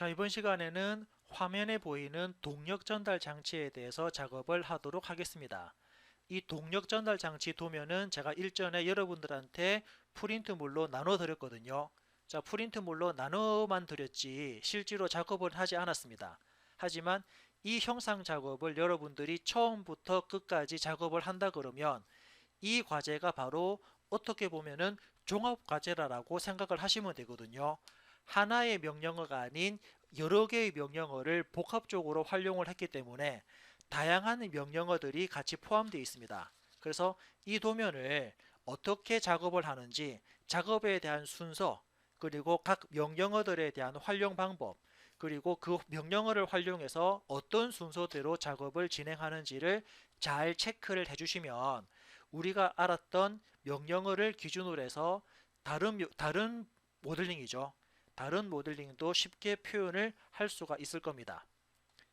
자, 이번 시간에는 화면에 보이는 동력 전달 장치에 대해서 작업을 하도록 하겠습니다. 이 동력 전달 장치 도면은 제가 일전에 여러분들한테 프린트물로 나눠 드렸거든요. 자, 프린트물로 나눠만 드렸지 실제로 작업을 하지 않았습니다. 하지만 이 형상 작업을 여러분들이 처음부터 끝까지 작업을 한다 그러면 이 과제가 바로 어떻게 보면은 종합 과제라고 생각을 하시면 되거든요. 하나의 명령어가 아닌 여러 개의 명령어를 복합적으로 활용을 했기 때문에 다양한 명령어들이 같이 포함되어 있습니다. 그래서 이 도면을 어떻게 작업을 하는지, 작업에 대한 순서, 그리고 각 명령어들에 대한 활용 방법, 그리고 그 명령어를 활용해서 어떤 순서대로 작업을 진행하는지를 잘 체크를 해주시면 우리가 알았던 명령어를 기준으로 해서 다른 모델링이죠. 다른 모델링도 쉽게 표현을 할 수가 있을 겁니다.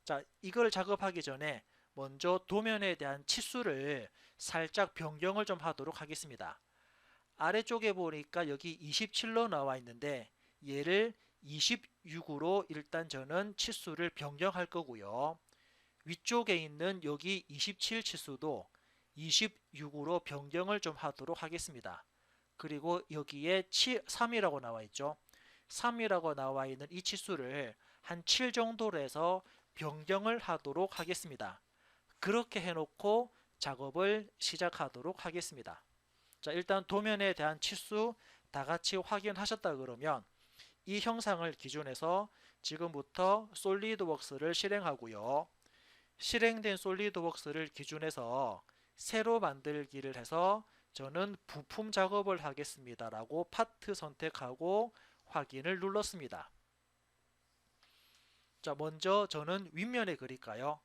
자, 이걸 작업하기 전에 먼저 도면에 대한 치수를 살짝 변경을 좀 하도록 하겠습니다. 아래쪽에 보니까 여기 27로 나와 있는데 얘를 26으로 일단 저는 치수를 변경할 거고요. 위쪽에 있는 여기 27 치수도 26으로 변경을 좀 하도록 하겠습니다. 그리고 여기에 3이라고 나와 있죠. 3이라고 나와 있는 이 치수를 한 7 정도로 해서 변경을 하도록 하겠습니다. 그렇게 해놓고 작업을 시작하도록 하겠습니다. 자, 일단 도면에 대한 치수 다 같이 확인하셨다 그러면 이 형상을 기준해서 지금부터 솔리드웍스를 실행하고요. 실행된 솔리드웍스를 기준해서 새로 만들기를 해서 저는 부품 작업을 하겠습니다 라고 파트 선택하고 확인을 눌렀습니다. 자, 먼저 저는 윗면에 그릴까요?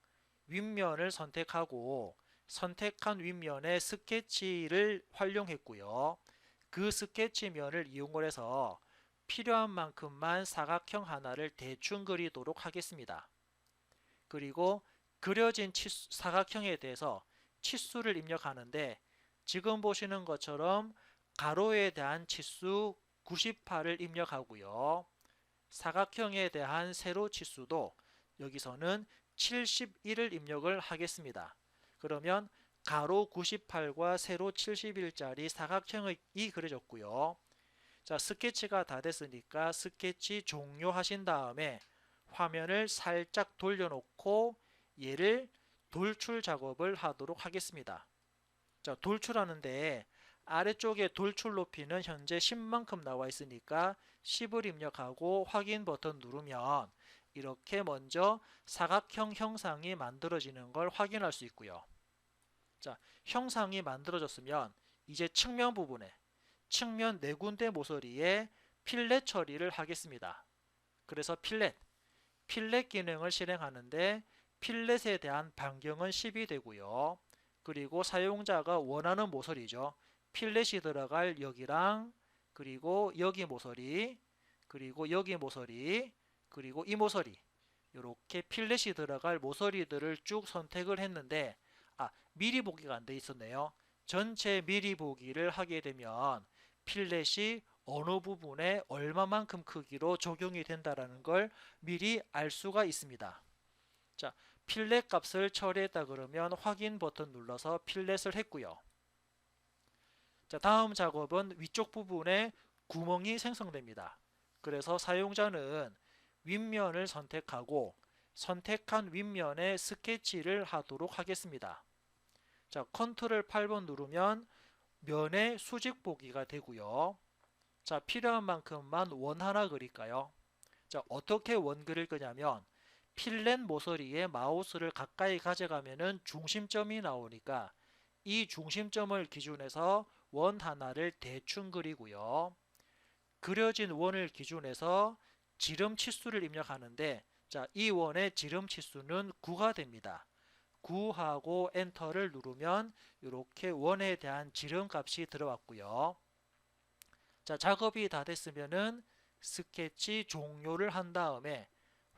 윗면을 선택하고 선택한 윗면에 스케치를 활용했고요. 그 스케치면을 이용을 해서 필요한 만큼만 사각형 하나를 대충 그리도록 하겠습니다. 그리고 그려진 사각형에 대해서 치수를 입력하는데 지금 보시는 것처럼 가로에 대한 치수 98을 입력하고요. 사각형에 대한 세로 치수도 여기서는 71을 입력을 하겠습니다. 그러면 가로 98과 세로 71짜리 사각형이 그려졌고요. 자, 스케치가 다 됐으니까 스케치 종료하신 다음에 화면을 살짝 돌려놓고 얘를 돌출 작업을 하도록 하겠습니다. 자, 돌출하는데 아래쪽에 돌출 높이는 현재 10만큼 나와 있으니까 10을 입력하고 확인 버튼 누르면 이렇게 먼저 사각형 형상이 만들어지는 걸 확인할 수 있고요. 자, 형상이 만들어졌으면 이제 측면 부분에 측면 4군데 모서리에 필렛 처리를 하겠습니다. 그래서 필렛 기능을 실행하는데 필렛에 대한 반경은 10이 되고요. 그리고 사용자가 원하는 모서리죠. 필렛이 들어갈 여기랑 그리고 여기 모서리 그리고 여기 모서리 그리고 이 모서리 이렇게 필렛이 들어갈 모서리들을 쭉 선택을 했는데 미리 보기가 안 돼 있었네요. 전체 미리 보기를 하게 되면 필렛이 어느 부분에 얼마만큼 크기로 적용이 된다는 걸 미리 알 수가 있습니다. 자, 필렛 값을 처리했다 그러면 확인 버튼 눌러서 필렛을 했고요. 자, 다음 작업은 위쪽 부분에 구멍이 생성됩니다. 그래서 사용자는 윗면을 선택하고 선택한 윗면에 스케치를 하도록 하겠습니다. 자, 컨트롤 8번 누르면 면의 수직 보기가 되고요. 자, 필요한 만큼만 원 하나 그릴까요? 자, 어떻게 원 그릴 거냐면 필렛 모서리에 마우스를 가까이 가져가면은 중심점이 나오니까 이 중심점을 기준해서 원 하나를 대충 그리고요. 그려진 원을 기준해서 지름 치수를 입력하는데 자, 이 원의 지름 치수는 9가 됩니다. 9하고 엔터를 누르면 이렇게 원에 대한 지름 값이 들어왔고요. 자, 작업이 다 됐으면은 스케치 종료를 한 다음에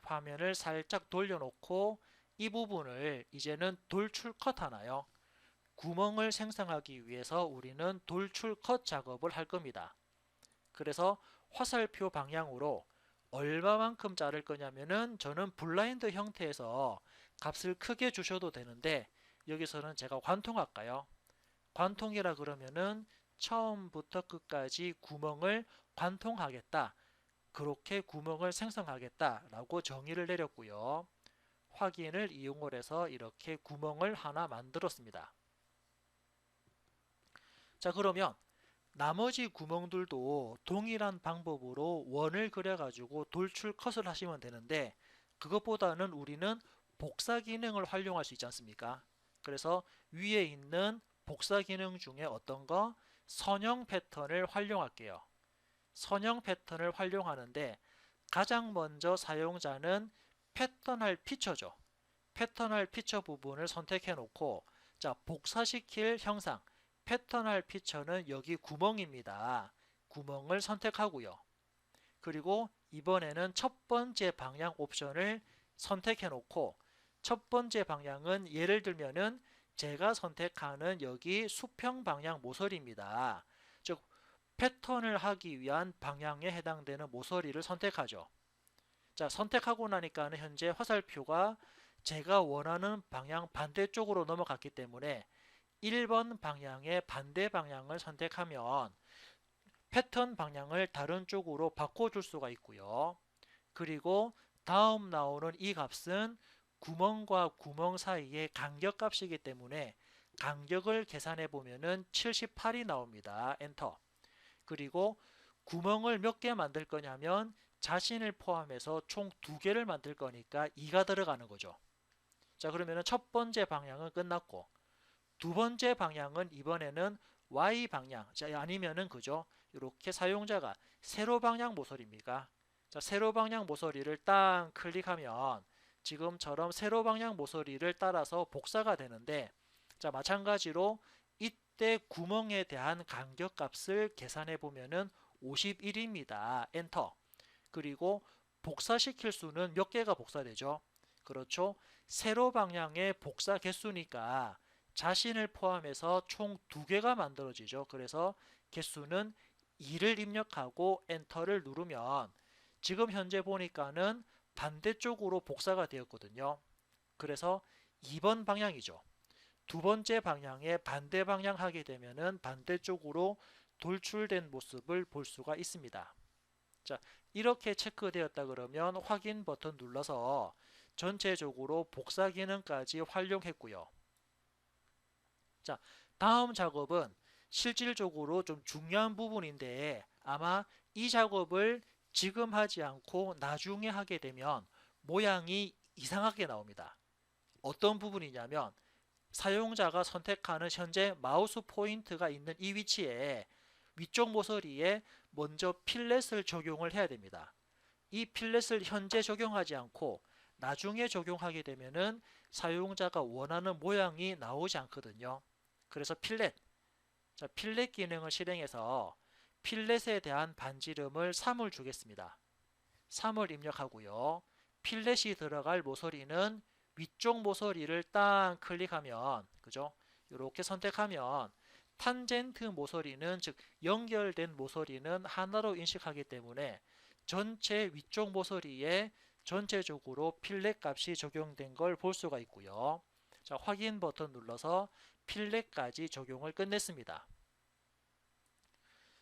화면을 살짝 돌려놓고 이 부분을 이제는 돌출 컷 하나요. 구멍을 생성하기 위해서 우리는 돌출 컷 작업을 할 겁니다. 그래서 화살표 방향으로 얼마만큼 자를 거냐면은 저는 블라인드 형태에서 값을 크게 주셔도 되는데 여기서는 제가 관통할까요? 관통이라 그러면은 처음부터 끝까지 구멍을 관통하겠다. 그렇게 구멍을 생성하겠다라고 정의를 내렸고요. 확인을 이용을 해서 이렇게 구멍을 하나 만들었습니다. 자, 그러면 나머지 구멍들도 동일한 방법으로 원을 그려가지고 돌출 컷을 하시면 되는데 그것보다는 우리는 복사 기능을 활용할 수 있지 않습니까? 그래서 위에 있는 복사 기능 중에 어떤 거? 선형 패턴을 활용할게요. 선형 패턴을 활용하는데 가장 먼저 사용자는 패턴할 피처죠. 패턴할 피처 부분을 선택해 놓고 자, 복사시킬 형상 패턴할 피처는 여기 구멍입니다. 구멍을 선택하고요. 그리고 이번에는 첫 번째 방향 옵션을 선택해 놓고 첫 번째 방향은 예를 들면은 제가 선택하는 여기 수평 방향 모서리입니다. 즉 패턴을 하기 위한 방향에 해당되는 모서리를 선택하죠. 자, 선택하고 나니까는 현재 화살표가 제가 원하는 방향 반대쪽으로 넘어갔기 때문에 1번 방향의 반대 방향을 선택하면 패턴 방향을 다른 쪽으로 바꿔줄 수가 있고요. 그리고 다음 나오는 이 값은 구멍과 구멍 사이의 간격 값이기 때문에 간격을 계산해 보면은 78이 나옵니다. 엔터. 그리고 구멍을 몇 개 만들 거냐면 자신을 포함해서 총 2개를 만들 거니까 2가 들어가는 거죠. 자, 그러면 첫 번째 방향은 끝났고 두 번째 방향은 이번에는 Y 방향, 자, 아니면은 그죠? 이렇게 사용자가 세로 방향 모서리입니까? 자, 세로 방향 모서리를 딱 클릭하면 지금처럼 세로 방향 모서리를 따라서 복사가 되는데 자, 마찬가지로 이때 구멍에 대한 간격 값을 계산해 보면은 51입니다. 엔터. 그리고 복사시킬 수는 몇 개가 복사되죠? 그렇죠? 세로 방향의 복사 개수니까 자신을 포함해서 총 2개가 만들어지죠. 그래서 개수는 2를 입력하고 엔터를 누르면 지금 현재 보니까는 반대쪽으로 복사가 되었거든요. 그래서 2번 방향이죠. 두 번째 방향에 반대 방향 하게 되면은 반대쪽으로 돌출된 모습을 볼 수가 있습니다. 자, 이렇게 체크되었다 그러면 확인 버튼 눌러서 전체적으로 복사 기능까지 활용했고요. 자, 다음 작업은 실질적으로 좀 중요한 부분인데 아마 이 작업을 지금 하지 않고 나중에 하게 되면 모양이 이상하게 나옵니다. 어떤 부분이냐면 사용자가 선택하는 현재 마우스 포인트가 있는 이 위치에 위쪽 모서리에 먼저 필렛을 적용을 해야 됩니다. 이 필렛을 현재 적용하지 않고 나중에 적용하게 되면은 사용자가 원하는 모양이 나오지 않거든요. 그래서 필렛 기능을 실행해서 필렛에 대한 반지름을 3을 주겠습니다. 3을 입력하고요. 필렛이 들어갈 모서리는 위쪽 모서리를 딱 클릭하면 그죠? 이렇게 선택하면 탄젠트 모서리는 즉 연결된 모서리는 하나로 인식하기 때문에 전체 위쪽 모서리에 전체적으로 필렛 값이 적용된 걸 볼 수가 있고요. 자, 확인 버튼 눌러서 필렛까지 적용을 끝냈습니다.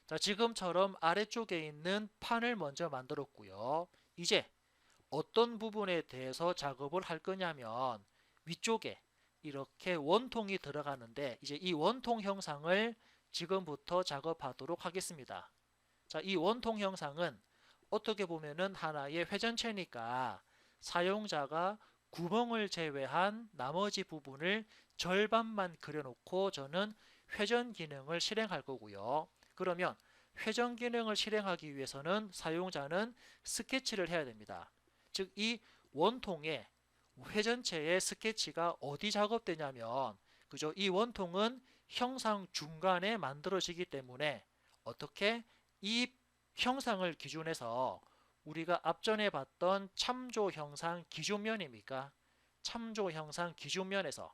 자, 지금처럼 아래쪽에 있는 판을 먼저 만들었고요. 이제 어떤 부분에 대해서 작업을 할 거냐면 위쪽에 이렇게 원통이 들어가는데 이제 이 원통 형상을 지금부터 작업하도록 하겠습니다. 자, 이 원통 형상은 어떻게 보면은 하나의 회전체니까 사용자가 구멍을 제외한 나머지 부분을 절반만 그려놓고 저는 회전 기능을 실행할 거고요. 그러면 회전 기능을 실행하기 위해서는 사용자는 스케치를 해야 됩니다. 즉 이 원통에 회전체의 스케치가 어디 작업되냐면 그죠? 이 원통은 형상 중간에 만들어지기 때문에 어떻게 이 형상을 기준해서 우리가 앞전에 봤던 참조 형상 기준면입니까? 참조 형상 기준면에서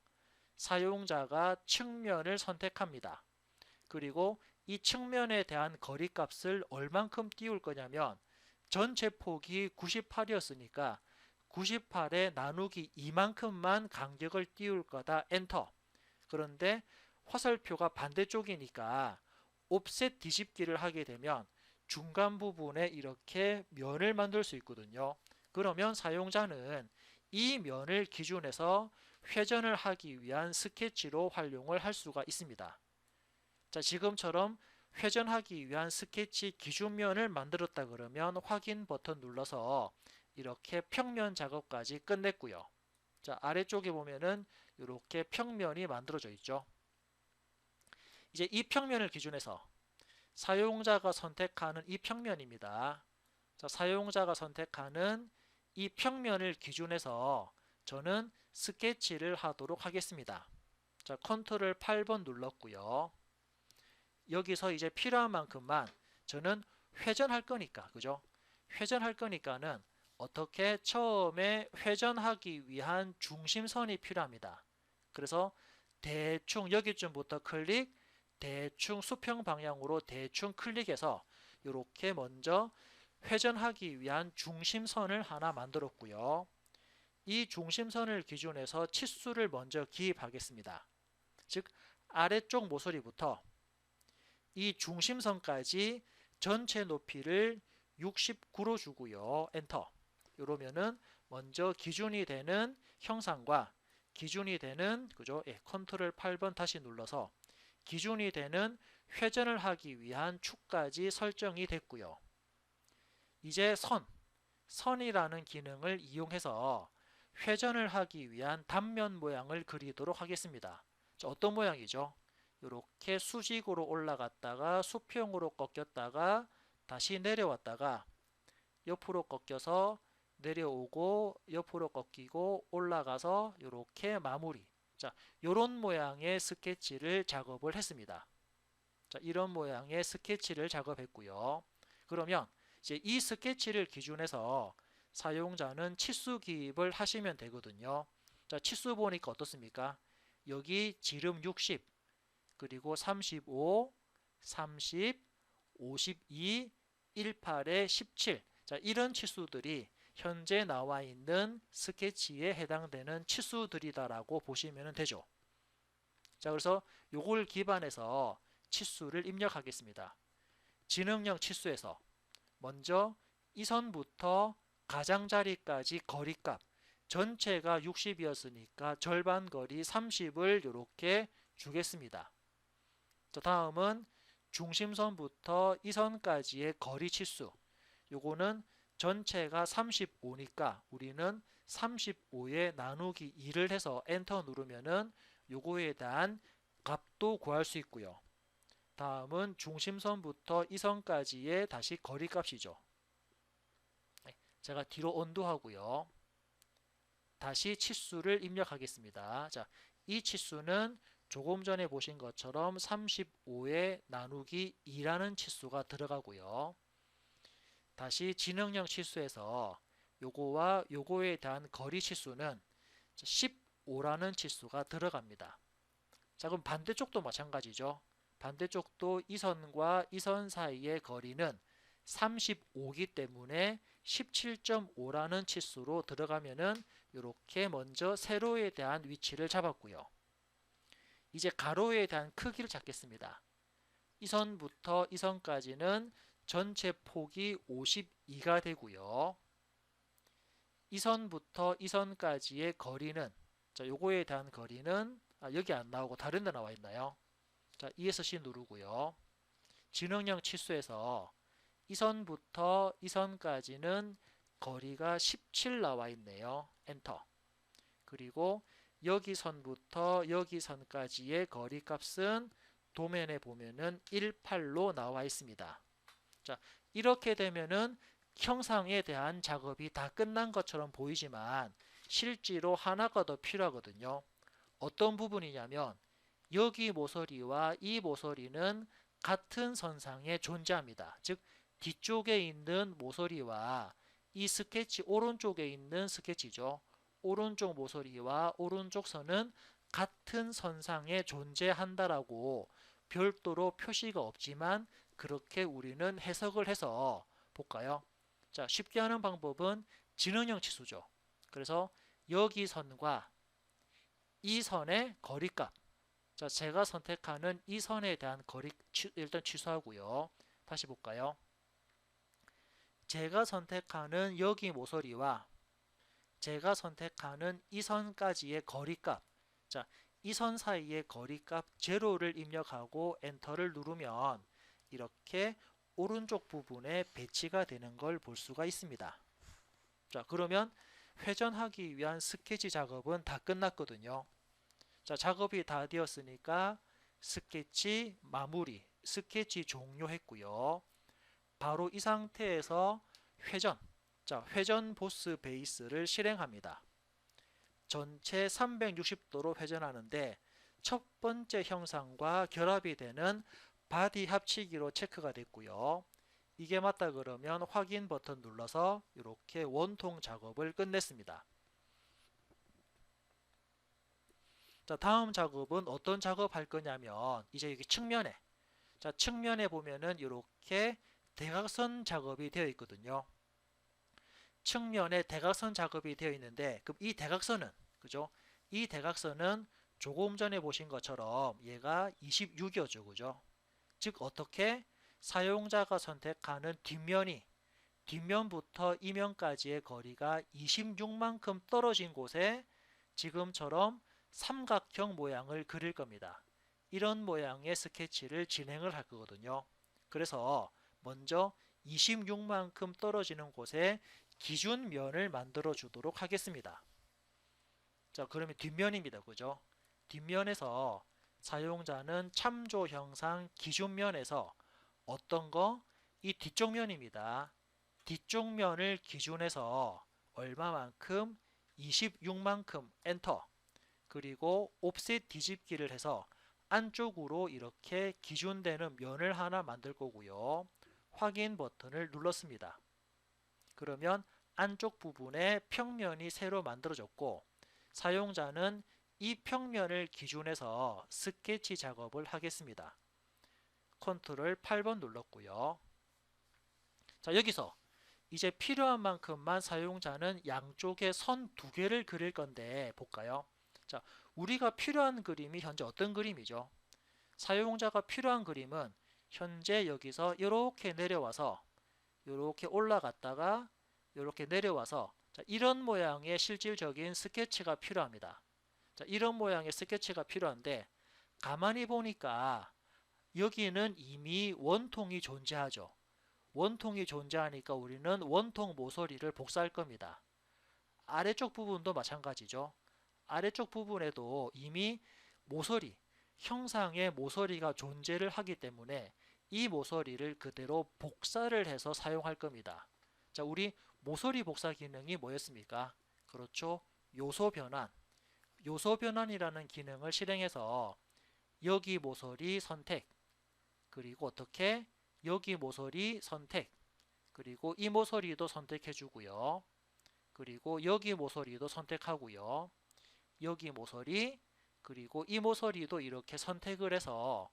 사용자가 측면을 선택합니다. 그리고 이 측면에 대한 거리값을 얼만큼 띄울 거냐면 전체 폭이 98이었으니까 98에 나누기 2만큼만 간격을 띄울 거다. 엔터. 그런데 화살표가 반대쪽이니까 옵셋 뒤집기를 하게 되면 중간 부분에 이렇게 면을 만들 수 있거든요. 그러면 사용자는 이 면을 기준해서 회전을 하기 위한 스케치로 활용을 할 수가 있습니다. 자, 지금처럼 회전하기 위한 스케치 기준면을 만들었다 그러면 확인 버튼 눌러서 이렇게 평면 작업까지 끝냈고요. 자, 아래쪽에 보면은 이렇게 평면이 만들어져 있죠. 이제 이 평면을 기준해서 사용자가 선택하는 이 평면입니다. 자, 사용자가 선택하는 이 평면을 기준해서 저는 스케치를 하도록 하겠습니다. 자, 컨트롤 8번 눌렀고요. 여기서 이제 필요한 만큼만 저는 회전할 거니까, 그죠? 회전할 거니까는 어떻게 처음에 회전하기 위한 중심선이 필요합니다. 그래서 대충 여기쯤부터 클릭, 대충 수평 방향으로 대충 클릭해서 이렇게 먼저 회전하기 위한 중심선을 하나 만들었고요. 이 중심선을 기준해서 치수를 먼저 기입하겠습니다. 즉 아래쪽 모서리부터 이 중심선까지 전체 높이를 69로 주고요. 엔터. 이러면은 먼저 기준이 되는 형상과 기준이 되는 그죠? 예, 컨트롤 8번 다시 눌러서 기준이 되는 회전을 하기 위한 축까지 설정이 됐고요. 이제 선이라는 기능을 이용해서 회전을 하기 위한 단면 모양을 그리도록 하겠습니다. 어떤 모양이죠? 이렇게 수직으로 올라갔다가 수평으로 꺾였다가 다시 내려왔다가 옆으로 꺾여서 내려오고 옆으로 꺾이고 올라가서 이렇게 마무리. 자, 이런 모양의 스케치를 작업을 했습니다. 자, 이런 모양의 스케치를 작업했고요. 그러면 이제 이 스케치를 기준해서 사용자는 치수 기입을 하시면 되거든요. 자, 치수 보니까 어떻습니까? 여기 지름 60, 그리고 35, 30, 52, 18에 17. 자, 이런 치수들이 현재 나와 있는 스케치에 해당되는 치수들이다라고 보시면 되죠. 자, 그래서 요걸 기반해서 치수를 입력하겠습니다. 지능형 치수에서 먼저 이 선부터 가장자리까지 거리값 전체가 60이었으니까 절반 거리 30을 이렇게 주겠습니다. 자, 다음은 중심선부터 이 선까지의 거리 치수. 요거는 전체가 35니까 우리는 35에 나누기 2를 해서 엔터 누르면은 요거에 대한 값도 구할 수 있고요. 다음은 중심선부터 이 선까지의 다시 거리값이죠. 제가 뒤로 언도하고요. 다시 치수를 입력하겠습니다. 자, 이 치수는 조금 전에 보신 것처럼 35에 나누기 2라는 치수가 들어가고요. 다시 지능형 치수에서 요거와 요거에 대한 거리 치수는 15라는 치수가 들어갑니다. 자, 그럼 반대쪽도 마찬가지죠. 반대쪽도 이 선과 이 선 사이의 거리는 35기 때문에 17.5라는 치수로 들어가면은 이렇게 먼저 세로에 대한 위치를 잡았고요. 이제 가로에 대한 크기를 잡겠습니다. 이 선부터 이 선까지는 전체 폭이 52가 되고요. 이 선부터 이 선까지의 거리는 자, 요거에 대한 거리는 여기 안 나오고 다른 데 나와 있나요? 자, ESC 누르고요. 지능형 치수에서 이 선부터 이 선까지는 거리가 17 나와 있네요. 엔터. 그리고 여기 선부터 여기 선까지의 거리 값은 도면에 보면은 18로 나와 있습니다. 자, 이렇게 되면은 형상에 대한 작업이 다 끝난 것처럼 보이지만 실제로 하나가 더 필요하거든요. 어떤 부분이냐면 여기 모서리와 이 모서리는 같은 선상에 존재합니다. 즉 뒤쪽에 있는 모서리와 이 스케치 오른쪽에 있는 스케치죠. 오른쪽 모서리와 오른쪽 선은 같은 선상에 존재한다라고 별도로 표시가 없지만 그렇게 우리는 해석을 해서 볼까요? 자, 쉽게 하는 방법은 지능형 치수죠. 그래서 여기 선과 이 선의 거리값. 자, 제가 선택하는 이 선에 대한 거리 일단 취소하고요. 다시 볼까요? 제가 선택하는 여기 모서리와 제가 선택하는 이 선까지의 거리값. 자, 이 선 사이의 거리값 제로를 입력하고 엔터를 누르면 이렇게 오른쪽 부분에 배치가 되는 걸 볼 수가 있습니다. 자, 그러면 회전하기 위한 스케치 작업은 다 끝났거든요. 자, 작업이 다 되었으니까 스케치 마무리, 스케치 종료했고요. 바로 이 상태에서 회전, 자, 회전 보스 베이스를 실행합니다. 전체 360도로 회전하는데 첫 번째 형상과 결합이 되는 바디 합치기로 체크가 됐고요. 이게 맞다 그러면 확인 버튼 눌러서 이렇게 원통 작업을 끝냈습니다. 자, 다음 작업은 어떤 작업할 거냐면 이제 여기 측면에, 자, 측면에 보면은 이렇게 대각선 작업이 되어 있거든요. 측면에 대각선 작업이 되어 있는데 그럼 이 대각선은, 그죠? 이 대각선은 조금 전에 보신 것처럼 얘가 26이었죠, 그죠? 즉 어떻게 사용자가 선택하는 뒷면부터 이면까지의 거리가 26만큼 떨어진 곳에 지금처럼 삼각형 모양을 그릴 겁니다. 이런 모양의 스케치를 진행을 할 거거든요. 그래서 먼저 26만큼 떨어지는 곳에 기준면을 만들어 주도록 하겠습니다. 자, 그러면 뒷면입니다. 그죠? 뒷면에서 사용자는 참조 형상 기준면에서 어떤 거? 이 뒤쪽 면입니다. 뒤쪽 면을 기준해서 얼마만큼? 26만큼 엔터. 그리고 옵셋 뒤집기를 해서 안쪽으로 이렇게 기준되는 면을 하나 만들 거고요. 확인 버튼을 눌렀습니다. 그러면 안쪽 부분에 평면이 새로 만들어졌고 사용자는 이 평면을 기준해서 스케치 작업을 하겠습니다. 컨트롤 8번 눌렀고요. 자, 여기서 이제 필요한 만큼만 사용자는 양쪽에 선 두 개를 그릴 건데 볼까요? 자, 우리가 필요한 그림이 현재 어떤 그림이죠? 사용자가 필요한 그림은 현재 여기서 이렇게 내려와서 이렇게 올라갔다가 이렇게 내려와서 자, 이런 모양의 실질적인 스케치가 필요합니다. 자, 이런 모양의 스케치가 필요한데 가만히 보니까 여기는 이미 원통이 존재하죠. 원통이 존재하니까 우리는 원통 모서리를 복사할 겁니다. 아래쪽 부분도 마찬가지죠. 아래쪽 부분에도 이미 모서리, 형상의 모서리가 존재를 하기 때문에 이 모서리를 그대로 복사를 해서 사용할 겁니다. 자, 우리 모서리 복사 기능이 뭐였습니까? 그렇죠. 요소 변환. 요소 변환이라는 기능을 실행해서 여기 모서리 선택, 그리고 어떻게 여기 모서리 선택, 그리고 이 모서리도 선택해 주고요. 그리고 여기 모서리도 선택하고요. 여기 모서리, 그리고 이 모서리도 이렇게 선택을 해서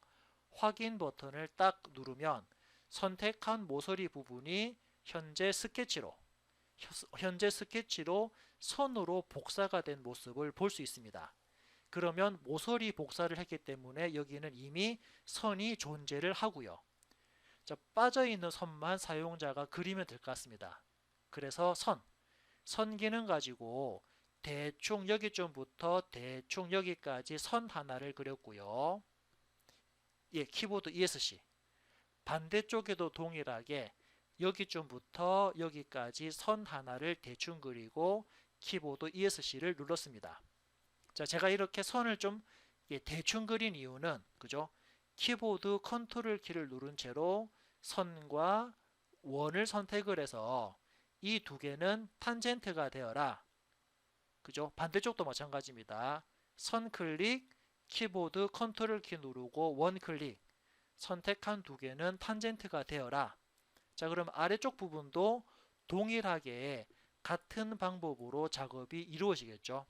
확인 버튼을 딱 누르면 선택한 모서리 부분이 현재 스케치로 선으로 복사가 된 모습을 볼 수 있습니다. 그러면 모서리 복사를 했기 때문에 여기는 이미 선이 존재를 하고요. 자, 빠져있는 선만 사용자가 그리면 될 것 같습니다. 그래서 선 기능 가지고 대충 여기쯤부터 대충 여기까지 선 하나를 그렸고요. 예, 키보드 ESC. 반대쪽에도 동일하게 여기쯤부터 여기까지 선 하나를 대충 그리고 키보드 ESC를 눌렀습니다. 자, 제가 이렇게 선을 좀 대충 그린 이유는 그죠? 키보드 컨트롤 키를 누른 채로 선과 원을 선택을 해서 이 두 개는 탄젠트가 되어라. 그죠? 반대쪽도 마찬가지입니다. 선 클릭, 키보드 컨트롤 키 누르고 원 클릭. 선택한 두 개는 탄젠트가 되어라. 자, 그럼 아래쪽 부분도 동일하게 같은 방법으로 작업이 이루어지겠죠.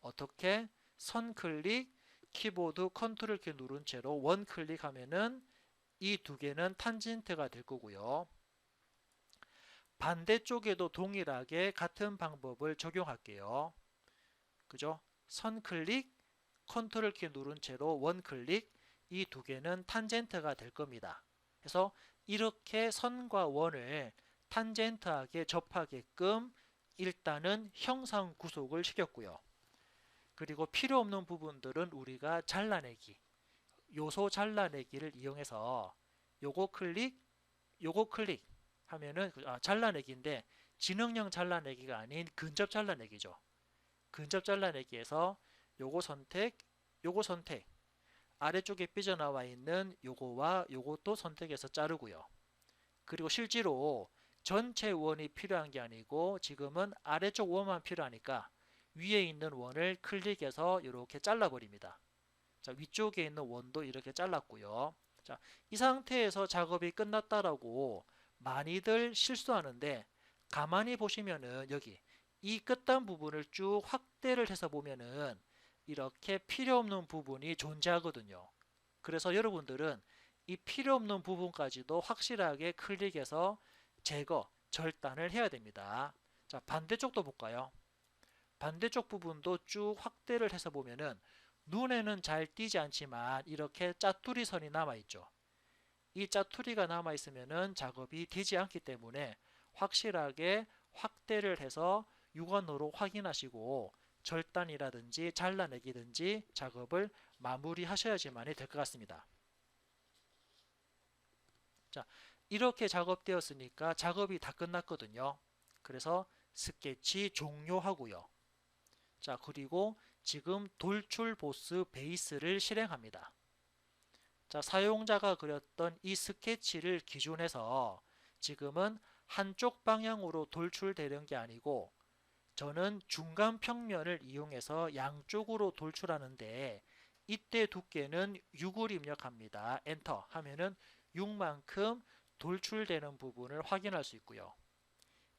어떻게? 선 클릭, 키보드 컨트롤 키 누른 채로 원 클릭하면은 이 두 개는 탄젠트가 될 거고요. 반대쪽에도 동일하게 같은 방법을 적용할게요. 그죠? 선 클릭, 컨트롤 키 누른 채로 원 클릭, 이 두 개는 탄젠트가 될 겁니다. 그래서 이렇게 선과 원을 탄젠트하게 접하게끔 일단은 형상 구속을 시켰고요. 그리고 필요 없는 부분들은 우리가 잘라내기, 요소 잘라내기를 이용해서 요거 클릭, 요거 클릭 하면은 잘라내기인데 지능형 잘라내기가 아닌 근접 잘라내기죠. 근접 잘라내기에서 요거 선택, 요거 선택, 아래쪽에 삐져나와 있는 요거와 요것도 선택해서 자르고요. 그리고 실제로 전체 원이 필요한 게 아니고 지금은 아래쪽 원만 필요하니까 위에 있는 원을 클릭해서 이렇게 잘라버립니다. 자, 위쪽에 있는 원도 이렇게 잘랐고요. 자, 이 상태에서 작업이 끝났다라고 많이들 실수하는데 가만히 보시면은 여기 이 끝단 부분을 쭉 확대를 해서 보면은 이렇게 필요 없는 부분이 존재하거든요. 그래서 여러분들은 이 필요 없는 부분까지도 확실하게 클릭해서 제거, 절단을 해야 됩니다. 자, 반대쪽도 볼까요? 반대쪽 부분도 쭉 확대를 해서 보면은 눈에는 잘 띄지 않지만 이렇게 짜투리 선이 남아있죠. 이 짜투리가 남아있으면은 작업이 되지 않기 때문에 확실하게 확대를 해서 육안으로 확인하시고 절단이라든지 잘라내기든지 작업을 마무리하셔야지만이 될 것 같습니다. 자, 이렇게 작업되었으니까 작업이 다 끝났거든요. 그래서 스케치 종료하고요. 자, 그리고 지금 돌출 보스 베이스를 실행합니다. 자, 사용자가 그렸던 이 스케치를 기준해서 지금은 한쪽 방향으로 돌출되는 게 아니고 저는 중간 평면을 이용해서 양쪽으로 돌출하는데 이때 두께는 6을 입력합니다. 엔터 하면은 6만큼 돌출되는 부분을 확인할 수 있고요.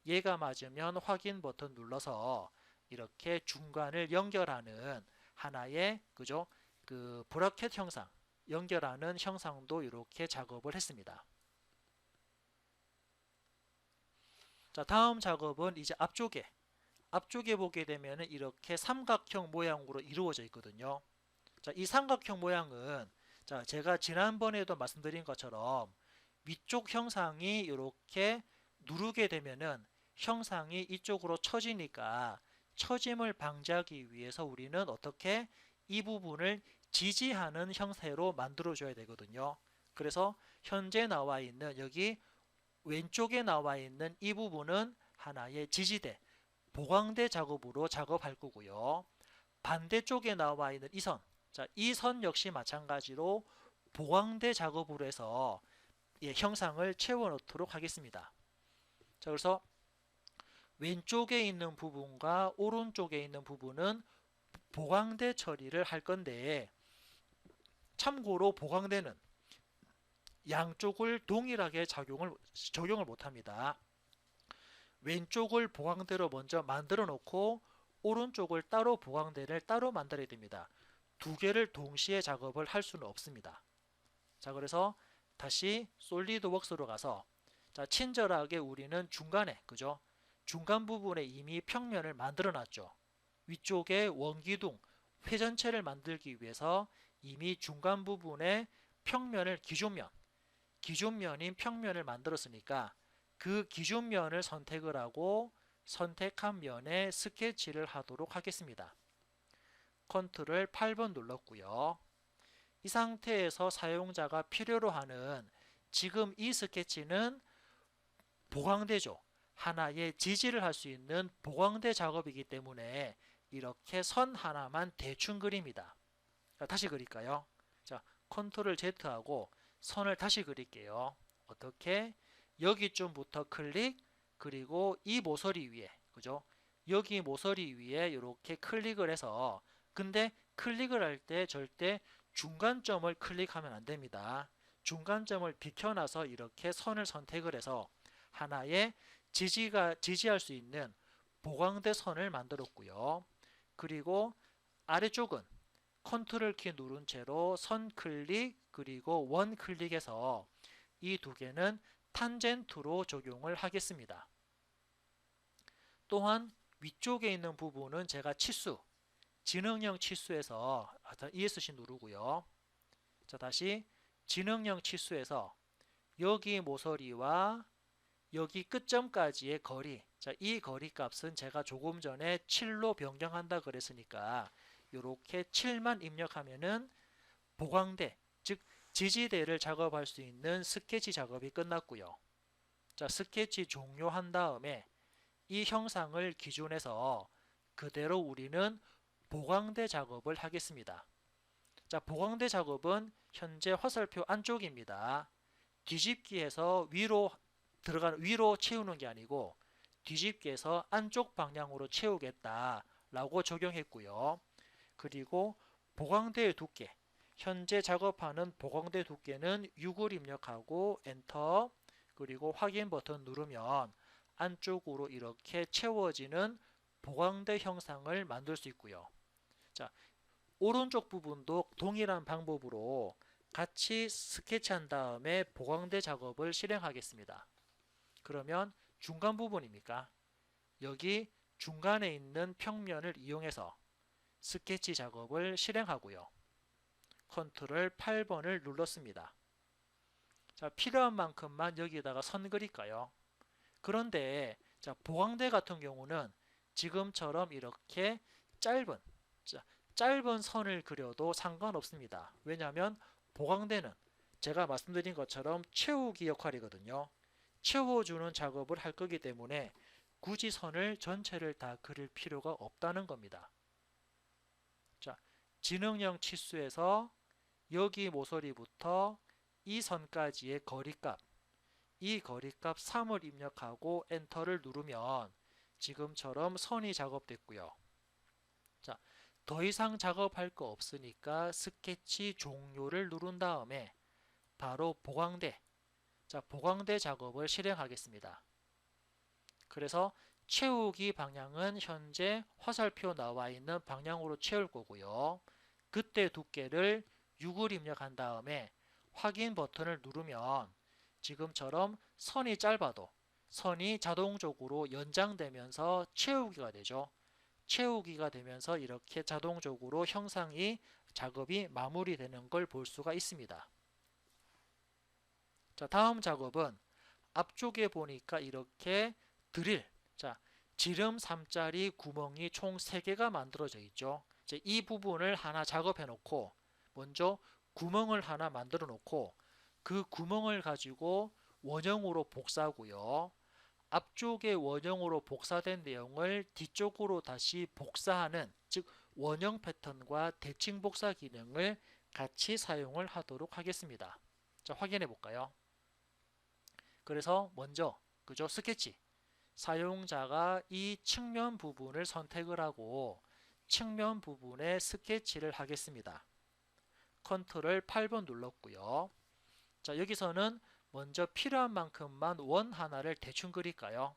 얘가 맞으면 확인 버튼 눌러서 이렇게 중간을 연결하는 하나의 그죠? 그 브라켓 형상 연결하는 형상도 이렇게 작업을 했습니다. 자, 다음 작업은 이제 앞쪽에 보게 되면 이렇게 삼각형 모양으로 이루어져 있거든요. 자, 이 삼각형 모양은 자, 제가 지난번에도 말씀드린 것처럼 위쪽 형상이 이렇게 누르게 되면은 형상이 이쪽으로 처지니까 처짐을 방지하기 위해서 우리는 어떻게 이 부분을 지지하는 형태로 만들어 줘야 되거든요. 그래서 현재 나와 있는 여기 왼쪽에 나와 있는 이 부분은 하나의 지지대, 보강대 작업으로 작업할 거고요. 반대쪽에 나와 있는 이 선, 자, 이 선 역시 마찬가지로 보강대 작업으로 해서 형상을 채워 넣도록 하겠습니다. 자, 그래서 왼쪽에 있는 부분과 오른쪽에 있는 부분은 보강대 처리를 할 건데 참고로 보강대는 양쪽을 동일하게 적용을 못합니다. 왼쪽을 보강대로 먼저 만들어 놓고 오른쪽을 따로 보강대를 따로 만들어야 됩니다. 두 개를 동시에 작업을 할 수는 없습니다. 자, 그래서 다시 솔리드웍스로 가서 자, 친절하게 우리는 중간에 그죠? 중간 부분에 이미 평면을 만들어 놨죠. 위쪽에 원기둥 회전체를 만들기 위해서 이미 중간 부분에 평면을 기존면인 평면을 만들었으니까 그 기존면을 선택을 하고 선택한 면에 스케치를 하도록 하겠습니다. 컨트롤 8번 눌렀고요. 이 상태에서 사용자가 필요로 하는 지금 이 스케치는 보강대죠. 하나의 지지를 할 수 있는 보강대 작업이기 때문에 이렇게 선 하나만 대충 그립니다. 다시 그릴까요? 자, 컨트롤 Z하고 선을 다시 그릴게요. 어떻게? 여기쯤부터 클릭, 그리고 이 모서리 위에, 그죠? 여기 모서리 위에 이렇게 클릭을 해서 근데 클릭을 할 때 절대 중간점을 클릭하면 안 됩니다. 중간점을 비켜놔서 이렇게 선을 선택을 해서 하나의 지지할 수 있는 보강대 선을 만들었고요. 그리고 아래쪽은 컨트롤 키 누른 채로 선 클릭 그리고 원 클릭해서 이 두 개는 탄젠트로 적용을 하겠습니다. 또한 위쪽에 있는 부분은 제가 치수, 지능형 치수에서 ESC 누르고요. 자, 다시 지능형 치수에서 여기 모서리와 여기 끝점까지의 거리, 자, 이 거리 값은 제가 조금 전에 7로 변경한다 그랬으니까 이렇게 7만 입력하면은 보강대, 즉 지지대를 작업할 수 있는 스케치 작업이 끝났고요. 자, 스케치 종료한 다음에 이 형상을 기준해서 그대로 우리는 보강대 작업을 하겠습니다. 자, 보강대 작업은 현재 화살표 안쪽입니다. 뒤집기해서 위로 채우는 게 아니고 뒤집기해서 안쪽 방향으로 채우겠다라고 적용했고요. 그리고 보강대의 두께, 현재 작업하는 보강대 두께는 6을 입력하고 엔터, 그리고 확인 버튼 누르면 안쪽으로 이렇게 채워지는 보강대 형상을 만들 수 있고요. 자, 오른쪽 부분도 동일한 방법으로 같이 스케치한 다음에 보강대 작업을 실행하겠습니다. 그러면 중간 부분입니까? 여기 중간에 있는 평면을 이용해서 스케치 작업을 실행하고요. 컨트롤 8번을 눌렀습니다. 자, 필요한 만큼만 여기다가 선 그릴까요? 그런데 자, 보강대 같은 경우는 지금처럼 이렇게 짧은 선을 그려도 상관없습니다. 왜냐하면 보강대는 제가 말씀드린 것처럼 채우기 역할이거든요. 채워주는 작업을 할 거기 때문에 굳이 선을 전체를 다 그릴 필요가 없다는 겁니다. 자, 지능형 치수에서 여기 모서리부터 이 선까지의 거리값, 이 거리값 3을 입력하고 엔터를 누르면 지금처럼 선이 작업됐고요. 자, 더 이상 작업할 거 없으니까 스케치 종료를 누른 다음에 바로 보강대, 자, 보강대 작업을 실행하겠습니다. 그래서 채우기 방향은 현재 화살표 나와 있는 방향으로 채울 거고요. 그때 두께를 6을 입력한 다음에 확인 버튼을 누르면 지금처럼 선이 짧아도 선이 자동적으로 연장되면서 채우기가 되죠. 채우기가 되면서 이렇게 자동적으로 형상이 작업이 마무리되는 걸 볼 수가 있습니다. 자, 다음 작업은 앞쪽에 보니까 이렇게 드릴, 자, 지름 3짜리 구멍이 총 3개가 만들어져 있죠. 이제 이 부분을 하나 작업해 놓고 먼저 구멍을 하나 만들어 놓고 그 구멍을 가지고 원형으로 복사하고요. 앞쪽에 원형으로 복사된 내용을 뒤쪽으로 다시 복사하는, 즉 원형 패턴과 대칭 복사 기능을 같이 사용을 하도록 하겠습니다. 자, 확인해 볼까요? 그래서 먼저 그죠? 스케치 사용자가 이 측면 부분을 선택을 하고 측면 부분에 스케치를 하겠습니다. 컨트롤 8번 눌렀고요. 자, 여기서는 먼저 필요한 만큼만 원 하나를 대충 그릴까요?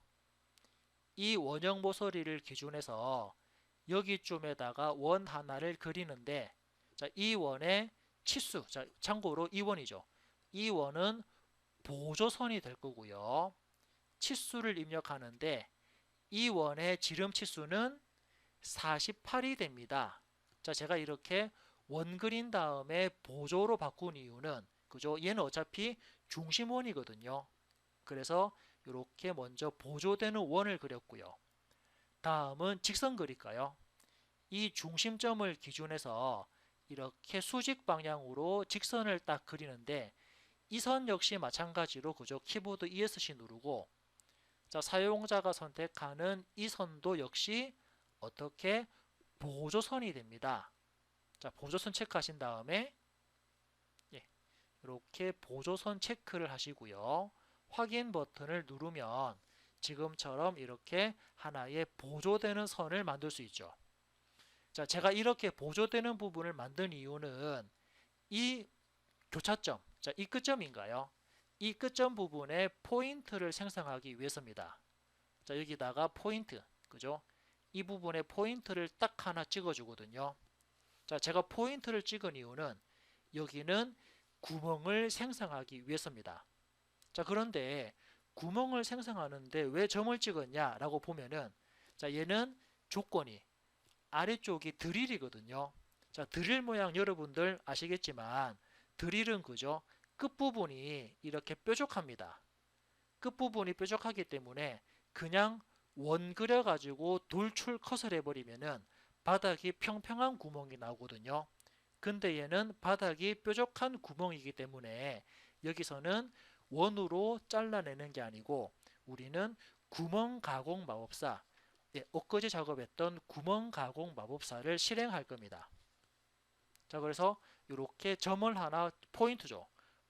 이 원형 모서리를 기준해서 여기쯤에다가 원 하나를 그리는데, 자, 이 원의 치수, 자, 참고로 이 원이죠. 이 원은 보조선이 될 거고요. 치수를 입력하는데 이 원의 지름 치수는 48이 됩니다. 자, 제가 이렇게 원 그린 다음에 보조로 바꾼 이유는 그죠? 얘는 어차피 중심원이거든요. 그래서 이렇게 먼저 보조되는 원을 그렸고요. 다음은 직선 그릴까요? 이 중심점을 기준해서 이렇게 수직 방향으로 직선을 딱 그리는데 이 선 역시 마찬가지로 그죠? 키보드 ESC 누르고, 자, 사용자가 선택하는 이 선도 역시 어떻게 보조선이 됩니다. 자, 보조선 체크하신 다음에 이렇게 보조선 체크를 하시고요. 확인 버튼을 누르면 지금처럼 이렇게 하나의 보조되는 선을 만들 수 있죠. 자, 제가 이렇게 보조되는 부분을 만든 이유는 이 교차점, 자, 이 끝점인가요? 이 끝점 부분에 포인트를 생성하기 위해서입니다. 자, 여기다가 포인트, 그죠? 이 부분에 포인트를 딱 하나 찍어 주거든요. 자, 제가 포인트를 찍은 이유는 여기는 구멍을 생성하기 위해서입니다. 자, 그런데 구멍을 생성하는데 왜 점을 찍었냐 라고 보면은, 자, 얘는 조건이 아래쪽이 드릴이거든요. 자, 드릴 모양 여러분들 아시겠지만 드릴은 그죠? 끝부분이 이렇게 뾰족합니다. 끝부분이 뾰족하기 때문에 그냥 원 그려 가지고 돌출 컷을 해버리면은 바닥이 평평한 구멍이 나오거든요. 근데 얘는 바닥이 뾰족한 구멍이기 때문에 여기서는 원으로 잘라내는 게 아니고 우리는 구멍 가공 마법사, 엊그제 작업했던 구멍 가공 마법사를 실행할 겁니다. 자, 그래서 이렇게 점을 하나 포인트죠.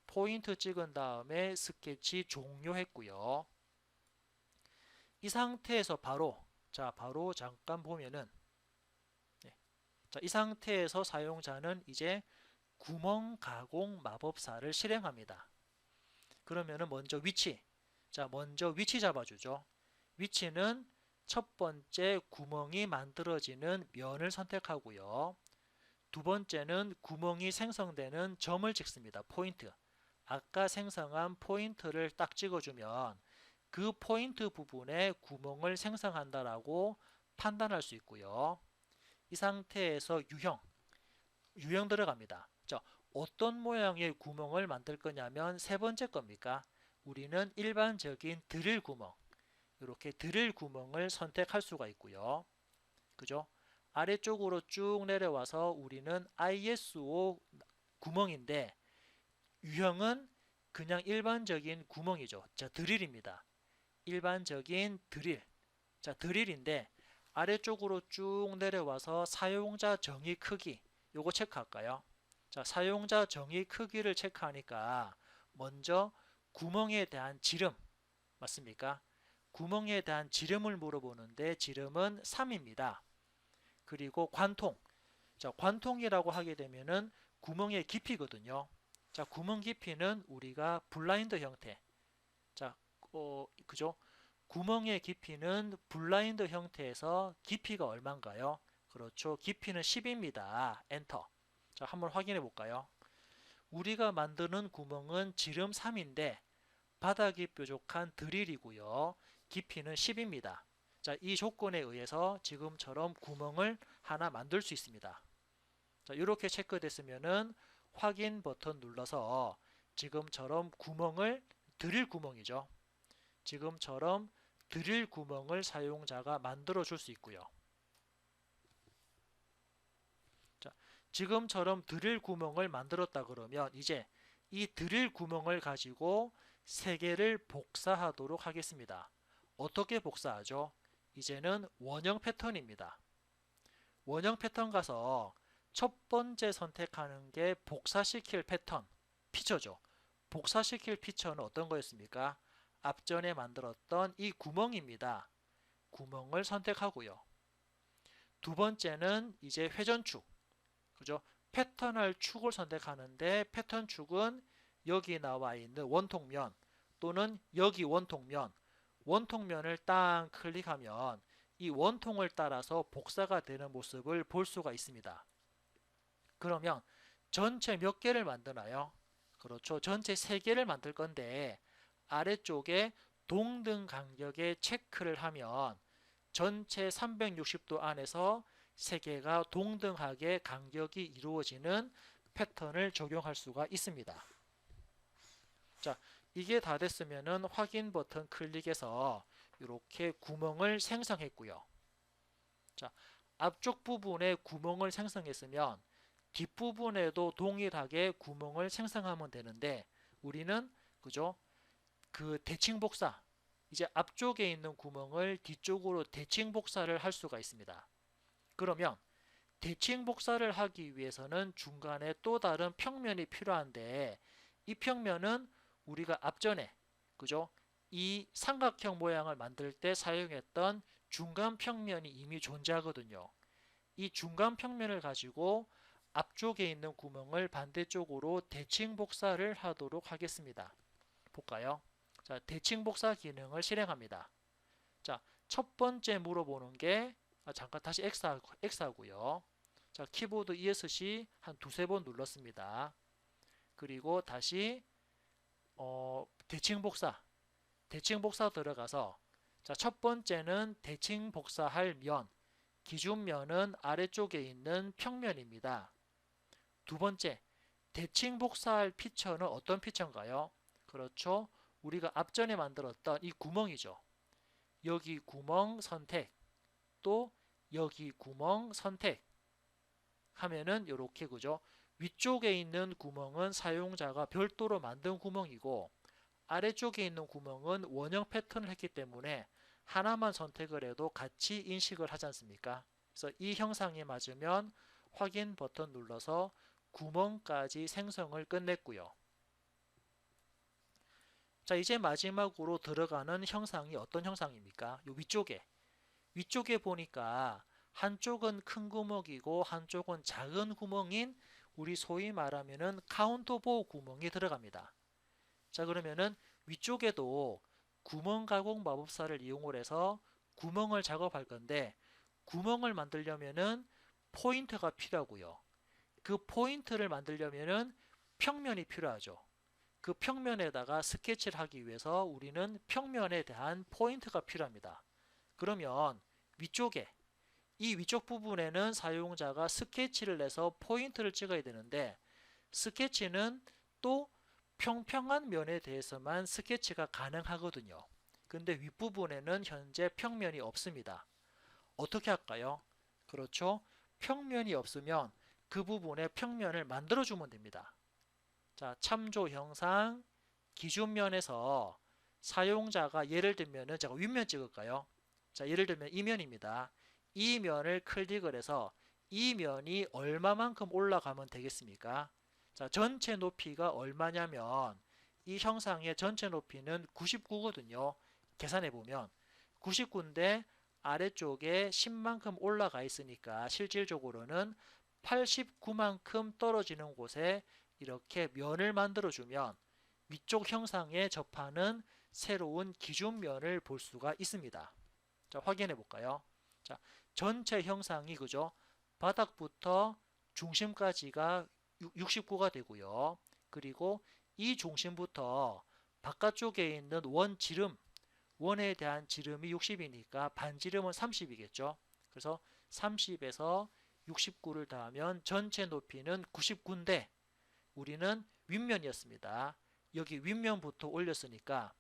포인트 찍은 다음에 스케치 종료했고요. 이 상태에서 바로 잠깐 보면은 자, 이 상태에서 사용자는 이제 구멍 가공 마법사를 실행합니다. 그러면은 먼저 위치, 자, 먼저 위치 잡아주죠. 위치는 첫 번째 구멍이 만들어지는 면을 선택하고요. 두 번째는 구멍이 생성되는 점을 찍습니다. 포인트. 아까 생성한 포인트를 딱 찍어주면 그 포인트 부분에 구멍을 생성한다라고 판단할 수 있고요. 이 상태에서 유형 들어갑니다. 자, 어떤 모양의 구멍을 만들 거냐면 세 번째 겁니까? 우리는 일반적인 드릴 구멍, 이렇게 드릴 구멍을 선택할 수가 있고요. 그죠? 아래쪽으로 쭉 내려와서 우리는 ISO 구멍인데 유형은 그냥 일반적인 구멍이죠. 자, 드릴입니다. 일반적인 드릴. 자, 드릴인데 아래쪽으로 쭉 내려와서 사용자 정의 크기 요거 체크할까요? 자, 사용자 정의 크기를 체크하니까 먼저 구멍에 대한 지름 맞습니까? 구멍에 대한 지름을 물어보는데 지름은 3입니다. 그리고 관통. 자, 관통이라고 하게 되면은 구멍의 깊이거든요. 자, 구멍 깊이는 우리가 블라인드 형태. 자, 그죠? 구멍의 깊이는 블라인드 형태에서 깊이가 얼마인가요? 그렇죠. 깊이는 10입니다. 엔터. 자, 한번 확인해 볼까요? 우리가 만드는 구멍은 지름 3인데 바닥이 뾰족한 드릴이고요. 깊이는 10입니다. 자, 이 조건에 의해서 지금처럼 구멍을 하나 만들 수 있습니다. 자, 이렇게 체크됐으면은 확인 버튼 눌러서 지금처럼 구멍을 드릴 구멍이죠. 지금처럼 드릴 구멍을 사용자가 만들어 줄 수 있고요. 자, 지금처럼 드릴 구멍을 만들었다 그러면 이제 이 드릴 구멍을 가지고 세 개를 복사하도록 하겠습니다. 어떻게 복사하죠? 이제는 원형 패턴입니다. 원형 패턴 가서 첫 번째 선택하는 게 복사시킬 패턴, 피처죠. 복사시킬 피처는 어떤 거였습니까? 앞전에 만들었던 이 구멍입니다. 구멍을 선택하고요. 두 번째는 이제 회전축, 그죠? 패턴할 축을 선택하는데 패턴 축은 여기 나와 있는 원통면 또는 여기 원통면, 원통면을 딱 클릭하면 이 원통을 따라서 복사가 되는 모습을 볼 수가 있습니다. 그러면 전체 몇 개를 만드나요? 그렇죠. 전체 3개를 만들 건데 아래쪽에 동등 간격에 체크를 하면 전체 360도 안에서 3개가 동등하게 간격이 이루어지는 패턴을 적용할 수가 있습니다. 자, 이게 다 됐으면은 확인 버튼 클릭해서 이렇게 구멍을 생성했고요. 자, 앞쪽 부분에 구멍을 생성했으면 뒷부분에도 동일하게 구멍을 생성하면 되는데 우리는 그죠? 그 대칭 복사, 이제 앞쪽에 있는 구멍을 뒤쪽으로 대칭 복사를 할 수가 있습니다. 그러면 대칭 복사를 하기 위해서는 중간에 또 다른 평면이 필요한데 이 평면은 우리가 앞전에 그죠? 이 삼각형 모양을 만들 때 사용했던 중간 평면이 이미 존재하거든요. 이 중간 평면을 가지고 앞쪽에 있는 구멍을 반대쪽으로 대칭 복사를 하도록 하겠습니다. 볼까요? 자, 대칭 복사 기능을 실행합니다. 자, 첫 번째 물어보는 게 잠깐 다시 X하고요. 자, 키보드 ESC 한 두세 번 눌렀습니다. 그리고 다시 대칭 복사 들어가서 자, 첫 번째는 대칭 복사할 면, 기준면은 아래쪽에 있는 평면입니다. 두 번째, 대칭 복사할 피처는 어떤 피처인가요? 그렇죠. 우리가 앞전에 만들었던 이 구멍이죠. 여기 구멍 선택, 또 여기 구멍 선택 하면은 이렇게 그죠. 위쪽에 있는 구멍은 사용자가 별도로 만든 구멍이고 아래쪽에 있는 구멍은 원형 패턴을 했기 때문에 하나만 선택을 해도 같이 인식을 하지 않습니까? 그래서 이 형상에 맞으면 확인 버튼 눌러서 구멍까지 생성을 끝냈고요. 자, 이제 마지막으로 들어가는 형상이 어떤 형상입니까? 요 위쪽에 보니까 한쪽은 큰 구멍이고 한쪽은 작은 구멍인 우리 소위 말하면은 카운터보 구멍이 들어갑니다. 자, 그러면은 위쪽에도 구멍 가공 마법사를 이용을 해서 구멍을 작업할 건데 구멍을 만들려면은 포인트가 필요하고요. 그 포인트를 만들려면은 평면이 필요하죠. 그 평면에다가 스케치를 하기 위해서 우리는 평면에 대한 포인트가 필요합니다. 그러면 위쪽에 이 위쪽 부분에는 사용자가 스케치를 내서 포인트를 찍어야 되는데 스케치는 또 평평한 면에 대해서만 스케치가 가능하거든요. 근데 윗부분에는 현재 평면이 없습니다. 어떻게 할까요? 그렇죠. 평면이 없으면 그 부분에 평면을 만들어 주면 됩니다. 자, 참조 형상 기준면에서 사용자가 예를 들면은 제가 윗면 찍을까요? 자, 예를 들면 이 면입니다. 이 면을 클릭을 해서 이 면이 얼마만큼 올라가면 되겠습니까? 자, 전체 높이가 얼마냐면 이 형상의 전체 높이는 99거든요. 계산해 보면 99인데 아래쪽에 10만큼 올라가 있으니까 실질적으로는 89만큼 떨어지는 곳에 이렇게 면을 만들어 주면 위쪽 형상에 접하는 새로운 기준면을 볼 수가 있습니다. 자, 확인해 볼까요? 자, 전체 형상이 그죠? 바닥부터 중심까지가 69가 되고요. 그리고 이 중심부터 바깥쪽에 있는 원에 대한 지름이 60이니까 반지름은 30이겠죠. 그래서 30에서 69를 더하면 전체 높이는 99인데 우리는 윗면이었습니다. 여기 윗면부터 올렸으니까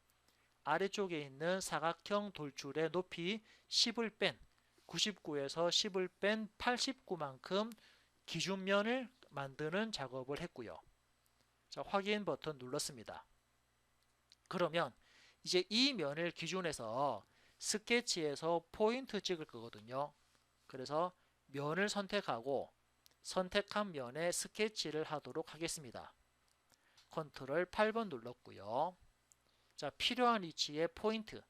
아래쪽에 있는 사각형 돌출의 높이 10을 뺀 99에서 10을 뺀 89만큼 기준면을 만드는 작업을 했고요. 자, 확인 버튼 눌렀습니다. 그러면 이제 이 면을 기준해서 스케치에서 포인트 찍을 거거든요. 그래서 면을 선택하고 선택한 면에 스케치를 하도록 하겠습니다. 컨트롤 8번 눌렀고요. 자, 필요한 위치에 포인트.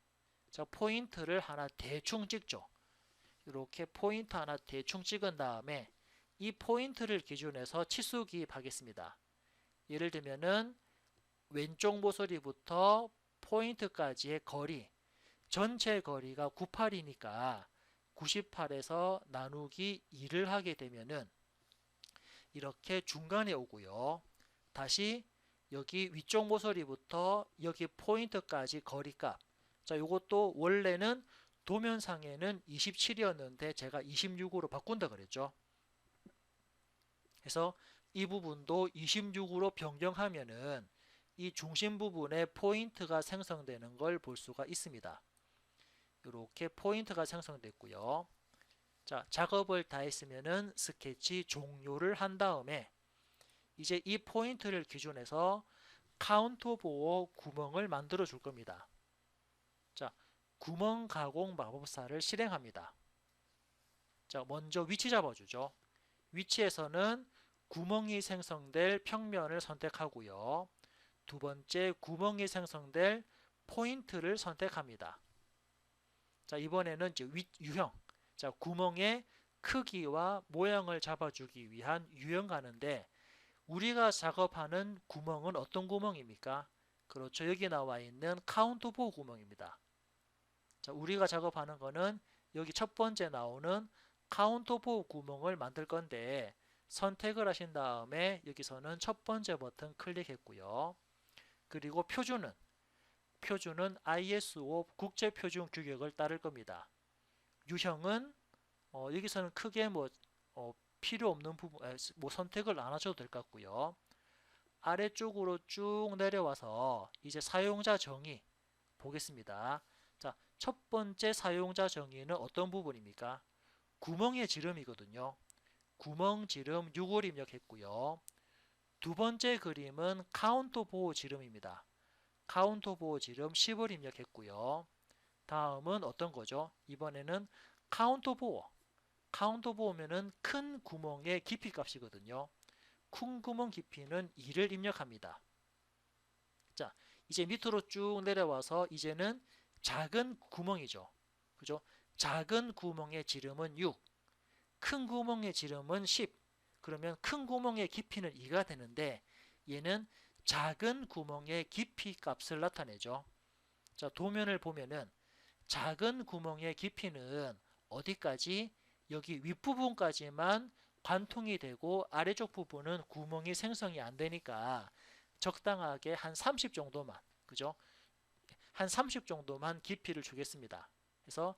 자, 포인트를 하나 대충 찍죠. 이렇게 포인트 하나 대충 찍은 다음에 이 포인트를 기준해서 치수 기입하겠습니다. 예를 들면은 왼쪽 모서리부터 포인트까지의 거리, 전체 거리가 98이니까 98에서 나누기 2를 하게 되면은 이렇게 중간에 오고요. 다시 여기 위쪽 모서리부터 여기 포인트까지 거리값. 자, 이것도 원래는 도면상에는 27이었는데 제가 26으로 바꾼다 그랬죠. 그래서 이 부분도 26으로 변경하면은 이 중심 부분에 포인트가 생성되는 걸 볼 수가 있습니다. 이렇게 포인트가 생성됐고요. 자, 작업을 다 했으면은 스케치 종료를 한 다음에 이제 이 포인트를 기준해서 카운터 보호 구멍을 만들어 줄 겁니다. 자, 구멍 가공 마법사를 실행합니다. 자, 먼저 위치 잡아주죠. 위치에서는 구멍이 생성될 평면을 선택하고요. 두 번째, 구멍이 생성될 포인트를 선택합니다. 자, 이번에는 이제 유형. 자, 구멍의 크기와 모양을 잡아주기 위한 유형 가는데 우리가 작업하는 구멍은 어떤 구멍입니까? 그렇죠. 여기 나와 있는 카운터보 구멍입니다. 자, 우리가 작업하는 거는 여기 첫 번째 나오는 카운터보 구멍을 만들 건데 선택을 하신 다음에 여기서는 첫 번째 버튼 클릭했고요. 그리고 표준은 ISO 국제표준 규격을 따를 겁니다. 유형은 여기서는 크게 필요 없는 부분, 선택을 안 하셔도 될 것 같고요. 아래쪽으로 쭉 내려와서 이제 사용자 정의 보겠습니다. 자, 첫 번째 사용자 정의는 어떤 부분입니까? 구멍의 지름이거든요. 구멍 지름 6을 입력했고요. 두 번째 그림은 카운터 보호 지름입니다. 카운터 보호 지름 10을 입력했고요. 다음은 어떤 거죠? 이번에는 카운터 보호. 카운터 보호면은 큰 구멍의 깊이 값이거든요. 큰 구멍 깊이는 2를 입력합니다. 자, 이제 밑으로 쭉 내려와서 이제는 작은 구멍이죠. 그죠? 작은 구멍의 지름은 6, 큰 구멍의 지름은 10. 그러면 큰 구멍의 깊이는 2가 되는데 얘는 작은 구멍의 깊이 값을 나타내죠. 자, 도면을 보면은 작은 구멍의 깊이는 어디까지? 여기 윗부분까지만 관통이 되고 아래쪽 부분은 구멍이 생성이 안 되니까 적당하게 한 30 정도만, 그죠? 한 30 정도만 깊이를 주겠습니다. 그래서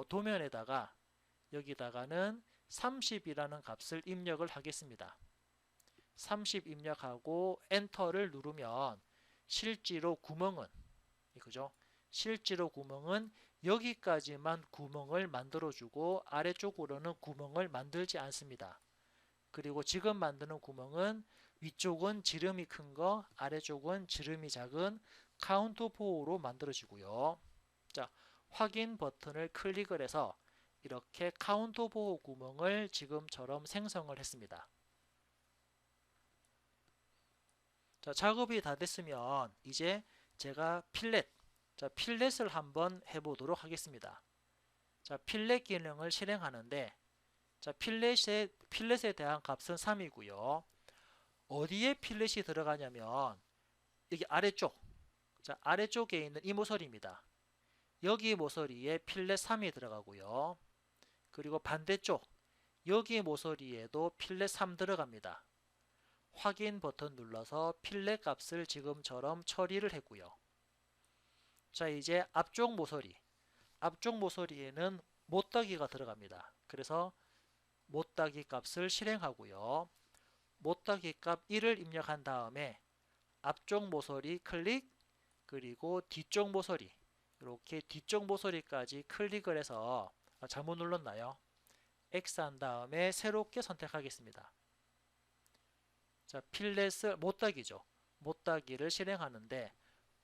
도면에다가 여기다가는 30이라는 값을 입력을 하겠습니다. 30 입력하고 엔터를 누르면 실제로 구멍은, 그죠? 실제로 구멍은 여기까지만 구멍을 만들어주고 아래쪽으로는 구멍을 만들지 않습니다. 그리고 지금 만드는 구멍은 위쪽은 지름이 큰 거, 아래쪽은 지름이 작은 카운터 보호로 만들어지고요. 자, 확인 버튼을 클릭을 해서 이렇게 카운터 보호 구멍을 지금처럼 생성을 했습니다. 자, 작업이 다 됐으면 이제 제가 필렛을 한번 해보도록 하겠습니다. 자, 필렛 기능을 실행하는데, 자, 필렛에 대한 값은 3이고요. 어디에 필렛이 들어가냐면 여기 아래쪽, 자, 아래쪽에 있는 이 모서리입니다. 여기 모서리에 필렛 3이 들어가고요. 그리고 반대쪽 여기 모서리에도 필렛 3 들어갑니다. 확인 버튼 눌러서 필렛 값을 지금처럼 처리를 했고요. 자, 이제 앞쪽 모서리에는 못따기가 들어갑니다. 그래서 못따기 값을 실행하고요. 못따기 값 1을 입력한 다음에 앞쪽 모서리 클릭, 그리고 뒤쪽 모서리, 이렇게 뒤쪽 모서리까지 클릭을 해서 잘못 눌렀나요? X 한 다음에 새롭게 선택하겠습니다. 자, 필렛을 못따기죠. 못따기를 실행하는데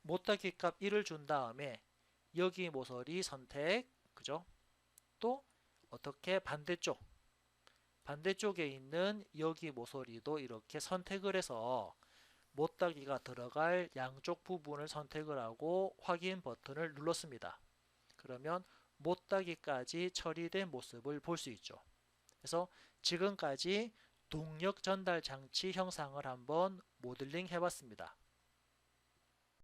못따기 값 1을 준 다음에 여기 모서리 선택, 그죠? 또 어떻게 반대쪽에 있는 여기 모서리도 이렇게 선택을 해서 못따기가 들어갈 양쪽 부분을 선택을 하고 확인 버튼을 눌렀습니다. 그러면 못따기까지 처리된 모습을 볼 수 있죠. 그래서 지금까지 동력 전달 장치 형상을 한번 모델링 해봤습니다.